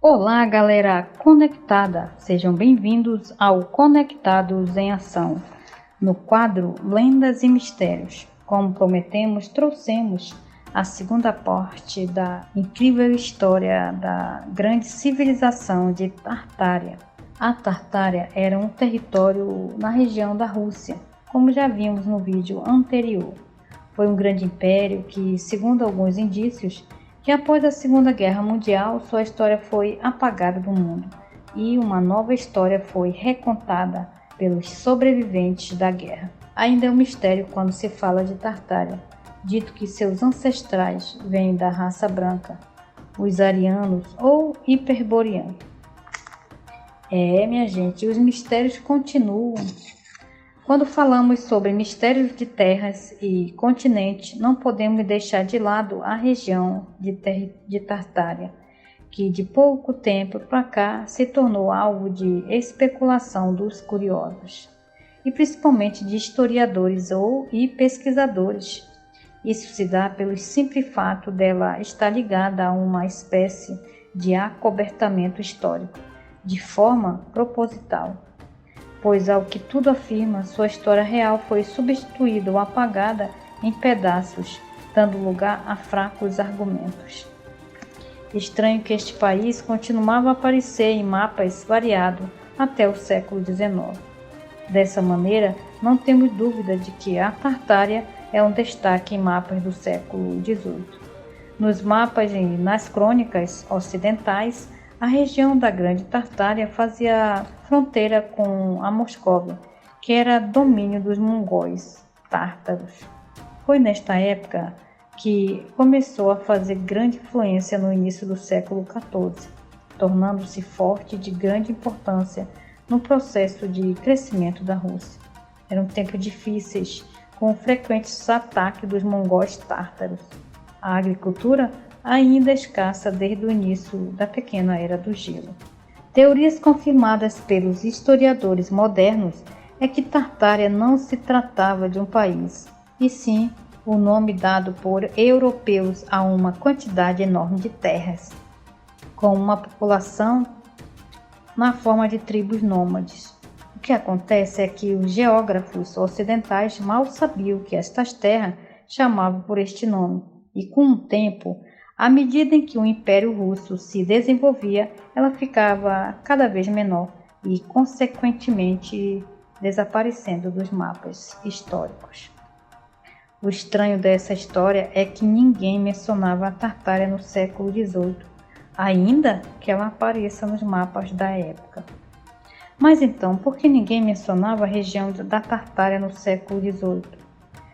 Olá, galera conectada! Sejam bem-vindos ao Conectados em Ação. No quadro Lendas e Mistérios, como prometemos, trouxemos a segunda parte da incrível história da grande civilização de Tartária. A Tartária era um território na região da Rússia, como já vimos no vídeo anterior. Foi um grande império que, segundo alguns indícios, que após a Segunda Guerra Mundial, sua história foi apagada do mundo e uma nova história foi recontada pelos sobreviventes da guerra. Ainda é um mistério quando se fala de Tartária, dito que seus ancestrais vêm da raça branca, os arianos ou hiperboreanos. Minha gente, os mistérios continuam. Quando falamos sobre mistérios de terras e continentes, não podemos deixar de lado a região de Tartária, que de pouco tempo para cá se tornou alvo de especulação dos curiosos, e principalmente de historiadores e pesquisadores. Isso se dá pelo simples fato dela estar ligada a uma espécie de acobertamento histórico, de forma proposital. Pois, ao que tudo afirma, sua história real foi substituída ou apagada em pedaços, dando lugar a fracos argumentos. Estranho que este país continuava a aparecer em mapas variados até o século XIX. Dessa maneira, não temos dúvida de que a Tartária é um destaque em mapas do século XVIII. Nos mapas e nas crônicas ocidentais, a região da Grande Tartária fazia fronteira com a Moscóvia, que era domínio dos mongóis tártaros. Foi nesta época que começou a fazer grande influência no início do século XIV, tornando-se forte e de grande importância no processo de crescimento da Rússia. Eram tempos difíceis, com frequentes ataques dos mongóis tártaros. A agricultura ainda escassa desde o início da pequena Era do Gelo. Teorias confirmadas pelos historiadores modernos é que Tartária não se tratava de um país, e sim o nome dado por europeus a uma quantidade enorme de terras, com uma população na forma de tribos nômades. O que acontece é que os geógrafos ocidentais mal sabiam que estas terras chamavam por este nome, e com o tempo, à medida em que o Império Russo se desenvolvia, ela ficava cada vez menor e, consequentemente, desaparecendo dos mapas históricos. O estranho dessa história é que ninguém mencionava a Tartária no século XVIII, ainda que ela apareça nos mapas da época. Mas então, por que ninguém mencionava a região da Tartária no século XVIII?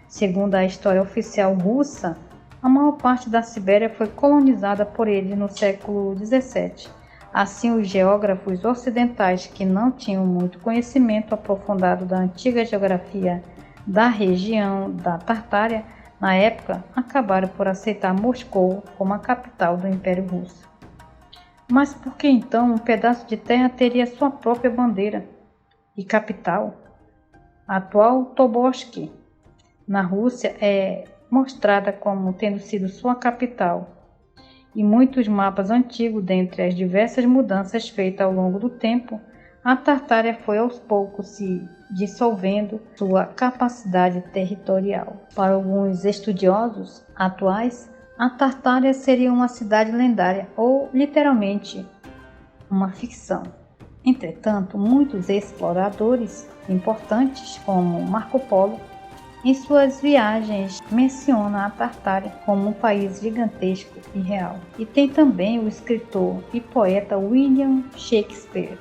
Segundo a história oficial russa, a maior parte da Sibéria foi colonizada por eles no século XVII. Assim, os geógrafos ocidentais, que não tinham muito conhecimento aprofundado da antiga geografia da região da Tartária, na época, acabaram por aceitar Moscou como a capital do Império Russo. Mas por que então um pedaço de terra teria sua própria bandeira e capital? A atual Tobolsk, na Rússia, é mostrada como tendo sido sua capital, e muitos mapas antigos, dentre as diversas mudanças feitas ao longo do tempo, a Tartária foi aos poucos se dissolvendo sua capacidade territorial. Para alguns estudiosos atuais, a Tartária seria uma cidade lendária ou, literalmente, uma ficção. Entretanto, muitos exploradores importantes, como Marco Polo, em suas viagens, menciona a Tartária como um país gigantesco e real. E tem também o escritor e poeta William Shakespeare.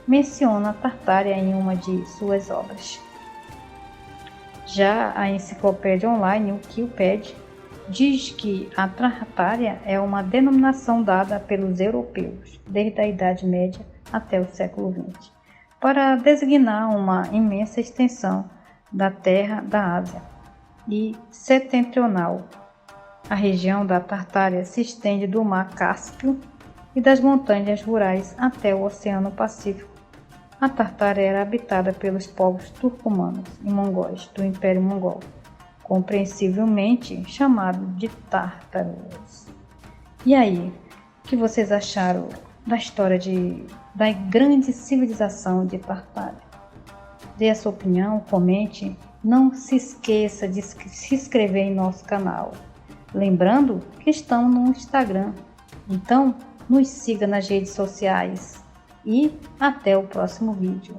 Menciona a Tartária em uma de suas obras. Já a enciclopédia online Wikipedia diz que a Tartária é uma denominação dada pelos europeus, desde a Idade Média até o século XX, para designar uma imensa extensão da terra da Ásia e setentrional. A região da Tartária se estende do Mar Cáspio e das montanhas rurais até o Oceano Pacífico. A Tartária era habitada pelos povos turcomanos e mongóis do Império Mongol, compreensivelmente chamado de tártaros. E aí, o que vocês acharam da história da grande civilização de Tartária. Dê a sua opinião, comente, não se esqueça de se inscrever em nosso canal. Lembrando que estamos no Instagram, então nos siga nas redes sociais e até o próximo vídeo.